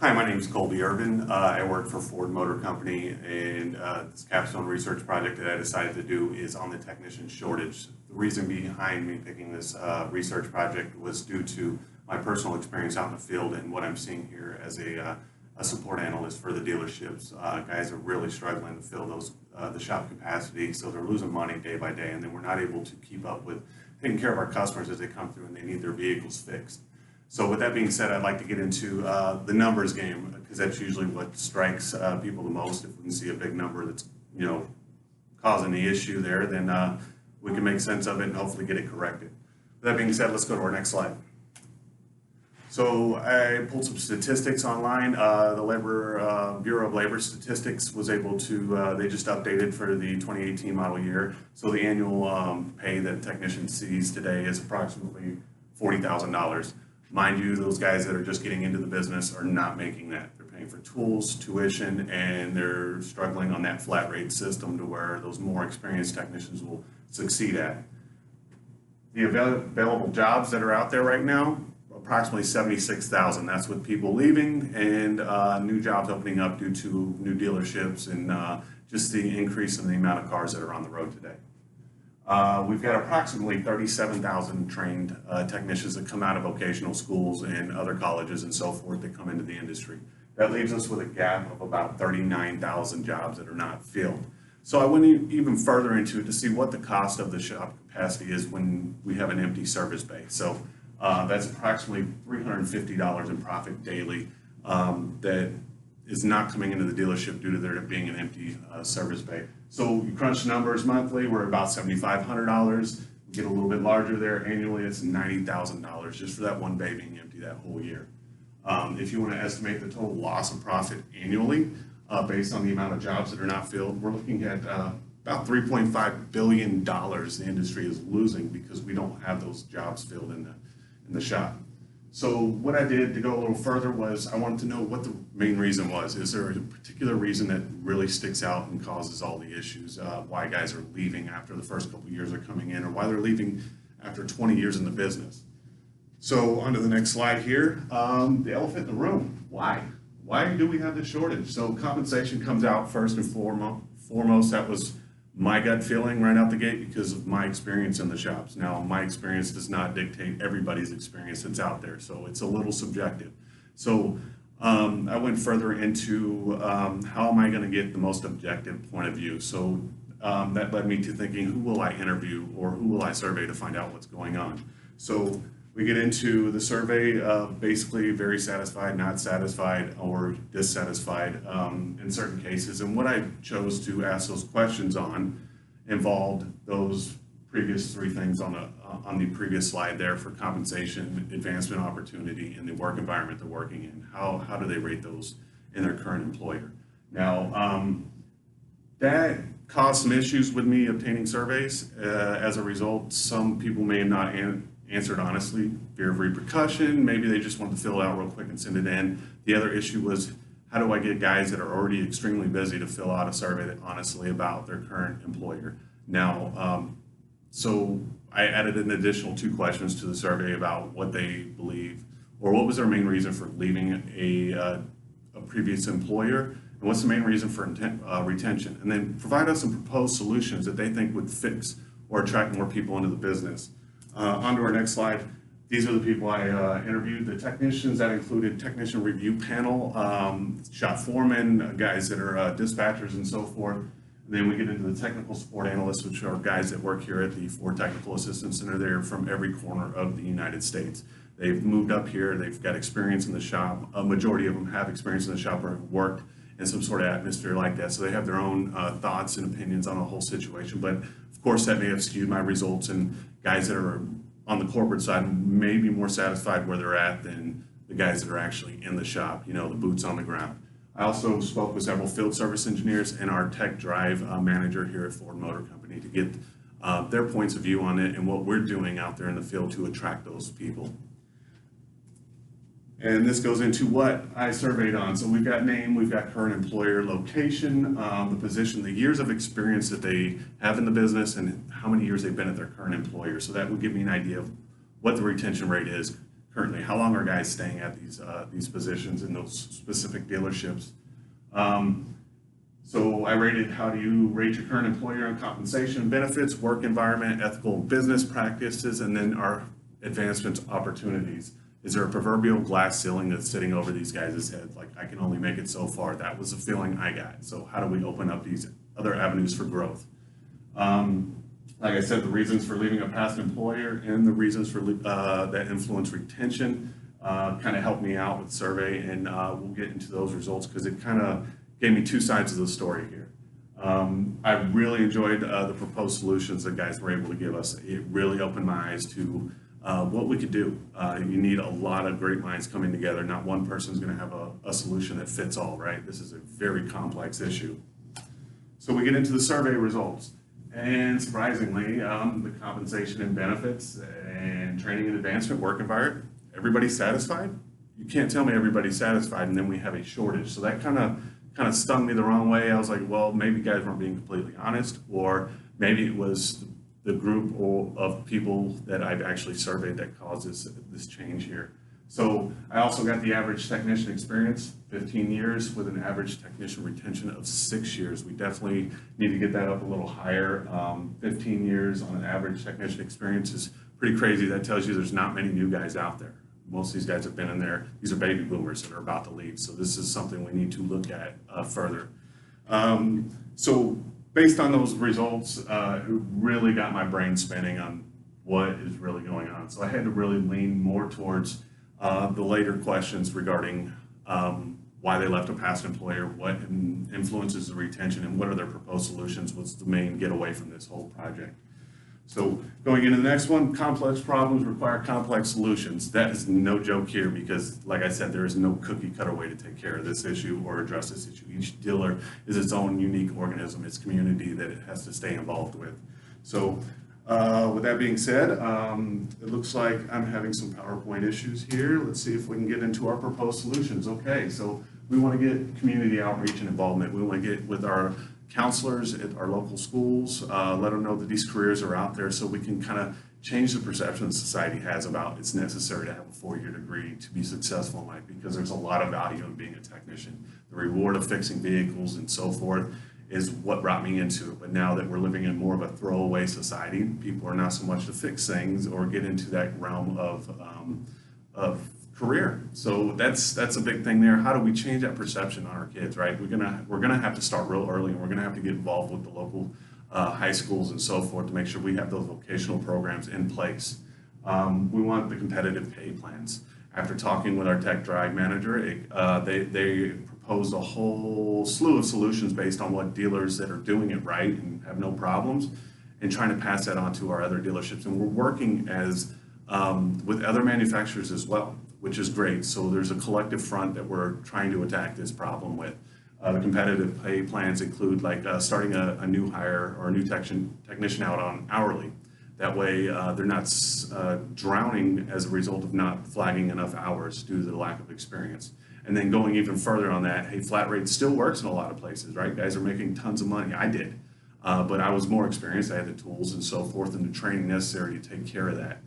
Hi, my name is Colby Irvin. I work for Ford Motor Company, and this capstone research project that I decided to do is on the technician shortage. The reason behind me picking this research project was due to my personal experience out in the field and what I'm seeing here as a support analyst for the dealerships. Guys are really struggling to fill the shop capacity, so they're losing money day by day, and then we're not able to keep up with taking care of our customers as they come through and they need their vehicles fixed. So with that being said, I'd like to get into the numbers game, because that's usually what strikes people the most. If we can see a big number that's, causing the issue there, then we can make sense of it and hopefully get it corrected. With that being said, let's go to our next slide. So I pulled some statistics online. The Bureau of Labor Statistics was able to, they just updated for the 2018 model year. So the annual pay that a technician sees today is approximately $40,000. Mind you, those guys that are just getting into the business are not making that. They're paying for tools, tuition, and they're struggling on that flat rate system to where those more experienced technicians will succeed at. The available jobs that are out there right now, approximately 76,000. That's with people leaving and new jobs opening up due to new dealerships and just the increase in the amount of cars that are on the road today. We've got approximately 37,000 trained technicians that come out of vocational schools and other colleges and so forth that come into the industry. That leaves us with a gap of about 39,000 jobs that are not filled. So I went even further into it to see what the cost of the shop capacity is when we have an empty service bay. So that's approximately $350 in profit daily that is not coming into the dealership due to there being an empty service bay. So you crunch the numbers monthly, we're about $7,500. We get a little bit larger there. Annually, it's $90,000 just for that one bay being empty that whole year. If you want to estimate the total loss of profit annually, based on the amount of jobs that are not filled, we're looking at about $3.5 billion the industry is losing because we don't have those jobs filled in the shop. So what I did to go a little further was I wanted to know what the main reason was. Is there a particular reason that really sticks out and causes all the issues? Why guys are leaving after the first couple of years are coming in, or why they're leaving after 20 years in the business? So on to the next slide here, the elephant in the room. Why? Why do we have this shortage? So compensation comes out first and foremost. That was my gut feeling right out the gate because of my experience in the shops. Now, my experience does not dictate everybody's experience that's out there, so it's a little subjective. So I went further into how am I going to get the most objective point of view. So that led me to thinking, who will I interview or who will I survey to find out what's going on? So we get into the survey of basically very satisfied, not satisfied, or dissatisfied in certain cases. And what I chose to ask those questions on involved those previous three things on the previous slide there for compensation, advancement opportunity, and the work environment they're working in. How do they rate those in their current employer? Now, that caused some issues with me obtaining surveys. As a result, some people may have not answered honestly, fear of repercussion. Maybe they just wanted to fill it out real quick and send it in. The other issue was, how do I get guys that are already extremely busy to fill out a survey that honestly about their current employer? Now, so I added an additional 2 questions to the survey about what they believe, or what was their main reason for leaving a previous employer, and what's the main reason for retention, and then provide us some proposed solutions that they think would fix or attract more people into the business. On to our next slide. These are the people I interviewed. The technicians, that included technician review panel, shop foremen, guys that are dispatchers and so forth. And then we get into the technical support analysts, which are guys that work here at the Ford Technical Assistance Center. They're from every corner of the United States. They've moved up here. They've got experience in the shop. A majority of them have experience in the shop or have worked in some sort of atmosphere like that. So they have their own thoughts and opinions on the whole situation. But of course, that may have skewed my results, and guys that are on the corporate side may be more satisfied where they're at than the guys that are actually in the shop, the boots on the ground. I also spoke with several field service engineers and our tech drive manager here at Ford Motor Company to get their points of view on it and what we're doing out there in the field to attract those people. And this goes into what I surveyed on. So we've got name, we've got current employer, location, the position, the years of experience that they have in the business, and how many years they've been at their current employer. So that would give me an idea of what the retention rate is currently? How long are guys staying at these positions in those specific dealerships? So I rated, how do you rate your current employer on compensation, benefits, work environment, ethical business practices, and then our advancement opportunities. Is there a proverbial glass ceiling that's sitting over these guys' heads? Like, I can only make it so far. That was the feeling I got. So how do we open up these other avenues for growth? Like I said, the reasons for leaving a past employer and the reasons for that influence retention kind of helped me out with the survey, and we'll get into those results because it kind of gave me two sides of the story here. I really enjoyed the proposed solutions that guys were able to give us. It really opened my eyes to what we could do. You need a lot of great minds coming together. Not one person's going to have a solution that fits all, right? This is a very complex issue. So we get into the survey results. And surprisingly, the compensation and benefits and training and advancement work environment, everybody's satisfied? You can't tell me everybody's satisfied and then we have a shortage. So that kind of stung me the wrong way. I was like, well, maybe guys weren't being completely honest, or maybe it was the group of people that I've actually surveyed that caused this change here. So I also got the average technician experience, 15 years with an average technician retention of 6 years. We definitely need to get that up a little higher. 15 years on an average technician experience is pretty crazy. That tells you there's not many new guys out there. Most of these guys have been in there. These are baby boomers that are about to leave. So this is something we need to look at further. So based on those results, it really got my brain spinning on what is really going on. So I had to really lean more towards the later questions regarding why they left a past employer, what influences the retention, and what are their proposed solutions was the main getaway from this whole project. So going into the next one, complex problems require complex solutions. That is no joke here because, like I said, there is no cookie cutter way to take care of this issue or address this issue. Each dealer is its own unique organism, its community that it has to stay involved with. So with that being said, it looks like I'm having some PowerPoint issues here. Let's see if we can get into our proposed solutions. Okay, so we want to get community outreach and involvement. We want to get with our counselors at our local schools, let them know that these careers are out there so we can kind of change the perception society has about it's necessary to have a 4-year degree to be successful in life, because there's a lot of value in being a technician. The reward of fixing vehicles and so forth is what brought me into it. But now that we're living in more of a throwaway society, people are not so much to fix things or get into that realm of career. So that's a big thing there. How do we change that perception on our kids, right? We're gonna have to start real early, and we're gonna have to get involved with the local high schools and so forth to make sure we have those vocational programs in place. We want the competitive pay plans. After talking with our tech drive manager, they proposed a whole slew of solutions based on what dealers that are doing it right and have no problems, and trying to pass that on to our other dealerships. And we're working as with other manufacturers as well, which is great. So there's a collective front that we're trying to attack this problem with. The competitive pay plans include like starting a new hire or a new technician out on hourly. That way they're not drowning as a result of not flagging enough hours due to the lack of experience. And then going even further on that, hey, flat rate still works in a lot of places, right? Guys are making tons of money. I did, but I was more experienced. I had the tools and so forth and the training necessary to take care of that.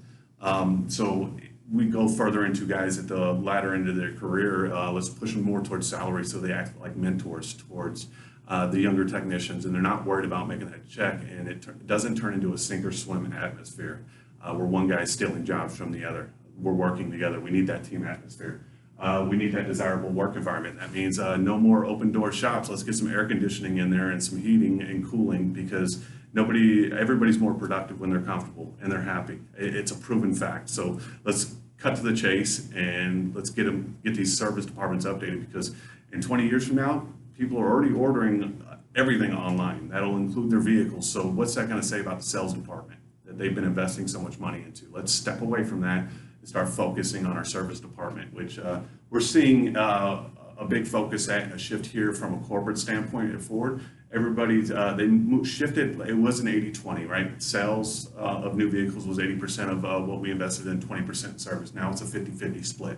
So we go further into guys at the latter end of their career. Let's push them more towards salary so they act like mentors towards the younger technicians, and they're not worried about making that check, and it doesn't turn into a sink or swim atmosphere where one guy's stealing jobs from the other. We're working together. We need that team atmosphere. We need that desirable work environment. That means no more open door shops. Let's get some air conditioning in there and some heating and cooling, because everybody's more productive when they're comfortable and they're happy. It's a proven fact. So let's cut to the chase and let's get these service departments updated, because in 20 years from now, people are already ordering everything online. That'll include their vehicles. So what's that going to say about the sales department that they've been investing so much money into? Let's step away from that and start focusing on our service department, which we're seeing a big focus at a shift here from a corporate standpoint at Ford. Everybody's, shifted, it was an 80-20, right? Sales of new vehicles was 80% of what we invested in, 20% in service. Now it's a 50-50 split.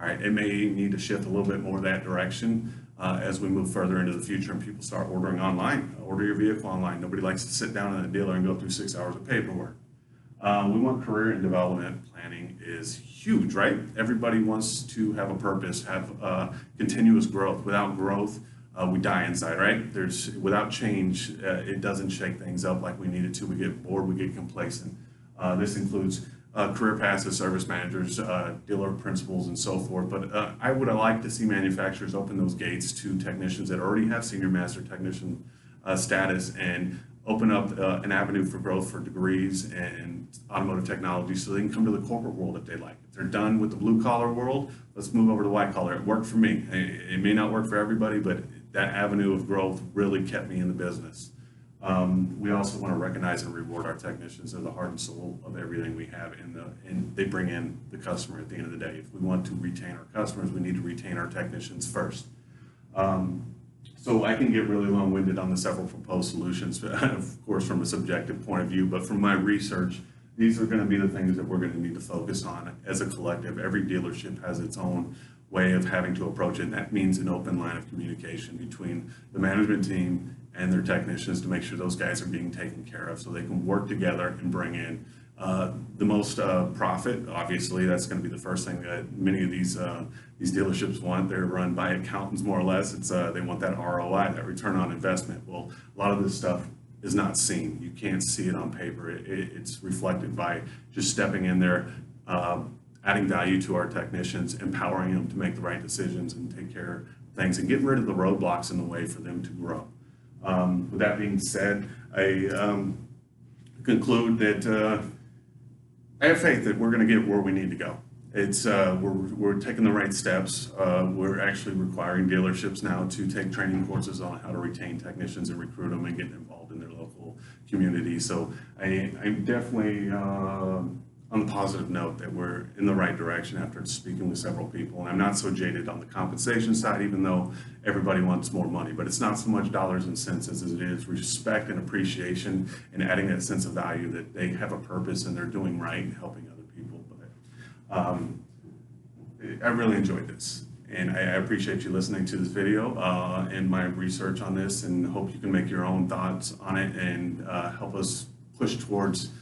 All right, it may need to shift a little bit more that direction as we move further into the future and people start ordering online. Order your vehicle online. Nobody likes to sit down in a dealer and go through 6 hours of paperwork. We want career and development planning is huge, right? Everybody wants to have a purpose, have continuous growth. Without growth, we die inside, right? Without change, it doesn't shake things up like we need it to. We get bored, we get complacent. This includes career paths as service managers, dealer principals, and so forth. But I would like to see manufacturers open those gates to technicians that already have senior master technician status and open up an avenue for growth for degrees and automotive technology so they can come to the corporate world if they like. If they're done with the blue collar world, let's move over to white collar. It worked for me. It may not work for everybody, but that avenue of growth really kept me in the business. We also want to recognize and reward our technicians. They're the heart and soul of everything we have, and they bring in the customer at the end of the day. If we want to retain our customers, we need to retain our technicians first. So I can get really long-winded on the several proposed solutions, of course, from a subjective point of view, but from my research, these are going to be the things that we're going to need to focus on as a collective. Every dealership has its own way of having to approach it, and that means an open line of communication between the management team and their technicians to make sure those guys are being taken care of so they can work together and bring in the most profit. Obviously, that's going to be the first thing that many of these dealerships want. They're run by accountants, more or less. It's they want that ROI, that return on investment. Well, a lot of this stuff is not seen. You can't see it on paper. It's reflected by just stepping in there, adding value to our technicians, empowering them to make the right decisions and take care of things, and getting rid of the roadblocks in the way for them to grow. With that being said, I conclude that I have faith that we're going to get where we need to go. It's we're taking the right steps. We're actually requiring dealerships now to take training courses on how to retain technicians and recruit them and get involved in their local community. So I'm definitely on the positive note that we're in the right direction after speaking with several people. And I'm not so jaded on the compensation side, even though everybody wants more money. But it's not so much dollars and cents as it is respect and appreciation and adding that sense of value that they have a purpose and they're doing right and helping other people. But I really enjoyed this. And I appreciate you listening to this video and my research on this, and hope you can make your own thoughts on it and help us push towards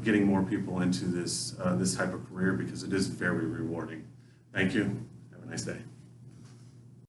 getting more people into this type of career, because it is very rewarding. Thank you. Have a nice day.